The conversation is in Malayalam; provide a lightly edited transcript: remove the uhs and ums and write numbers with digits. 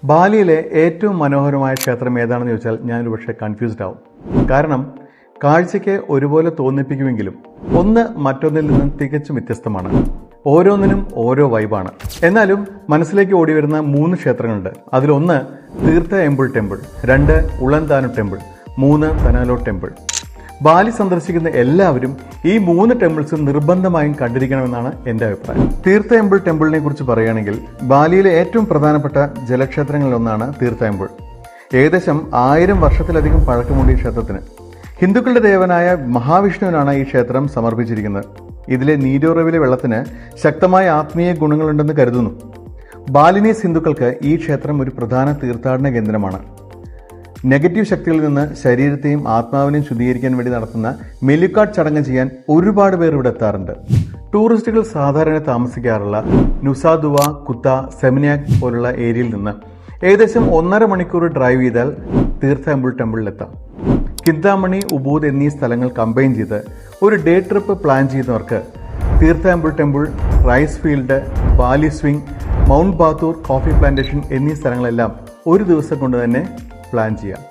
ബാലിയിലെ ഏറ്റവും മനോഹരമായ ക്ഷേത്രം ഏതാണെന്ന് ചോദിച്ചാൽ ഞാനൊരു പക്ഷേ കൺഫ്യൂസ്ഡ് ആവും. കാരണം കാഴ്ചയ്ക്ക് ഒരുപോലെ തോന്നിപ്പിക്കുമെങ്കിലും ഒന്ന് മറ്റൊന്നിൽ നിന്നും തികച്ചും വ്യത്യസ്തമാണ്. ഓരോന്നിനും ഓരോ വൈബാണ്. എന്നാലും മനസ്സിലേക്ക് ഓടി വരുന്ന 3 ക്ഷേത്രങ്ങളുണ്ട്. അതിലൊന്ന് തീർത്ഥ Empul temple, 2 ഉളൻതാനു temple, 3 തനാലോ temple. Bali സന്ദർശിക്കുന്ന എല്ലാവരും ഈ 3 ടെമ്പിൾസും നിർബന്ധമായും കണ്ടിരിക്കണമെന്നാണ് എൻ്റെ അഭിപ്രായം. തീർത്ഥ എമ്പിൾ ടെമ്പിളിനെ കുറിച്ച് പറയുകയാണെങ്കിൽ ബാലിയിലെ ഏറ്റവും പ്രധാനപ്പെട്ട ജലക്ഷേത്രങ്ങളിലൊന്നാണ് തീർത്ഥ എമ്പിൾ. ഏകദേശം 1000 വർഷത്തിലധികം പഴക്കമുണ്ട് ഈ ക്ഷേത്രത്തിന്. ഹിന്ദുക്കളുടെ ദേവനായ മഹാവിഷ്ണുവിനാണ് ഈ ക്ഷേത്രം സമർപ്പിച്ചിരിക്കുന്നത്. ഇതിലെ നീരുറവിലെ വെള്ളത്തിന് ശക്തമായ ആത്മീയ ഗുണങ്ങളുണ്ടെന്ന് കരുതുന്നു. ബാലിനീസ് ഹിന്ദുക്കൾക്ക് ഈ ക്ഷേത്രം ഒരു പ്രധാന തീർത്ഥാടന കേന്ദ്രമാണ്. നെഗറ്റീവ് ശക്തികളിൽ നിന്ന് ശരീരത്തെയും ആത്മാവിനെയും ശുദ്ധീകരിക്കാൻ വേണ്ടി നടത്തുന്ന മെലുക്കാട്ട് ചടങ്ങ് ചെയ്യാൻ ഒരുപാട് പേർ ഇവിടെ എത്താറുണ്ട്. ടൂറിസ്റ്റുകൾ സാധാരണ താമസിക്കാറുള്ള നുസാദുവ, കുത്ത, സെമിനാക് പോലുള്ള ഏരിയയിൽ നിന്ന് ഏകദേശം 1.5 മണിക്കൂർ ഡ്രൈവ് ചെയ്താൽ തീർത്ഥ എമ്പിൾ ടെമ്പിളിലെത്താം. കിന്താമണി, ഉബൂദ് എന്നീ സ്ഥലങ്ങൾ കമ്പൈൻ ചെയ്ത് ഒരു ഡേ ട്രിപ്പ് പ്ലാൻ ചെയ്യുന്നവർക്ക് Tirta Empul temple, rice field, Bali swing, Mount Batur, coffee plantation എന്നീ സ്ഥലങ്ങളെല്ലാം ഒരു ദിവസം കൊണ്ട് തന്നെ പ്ലാൻ ചെയ്യാം.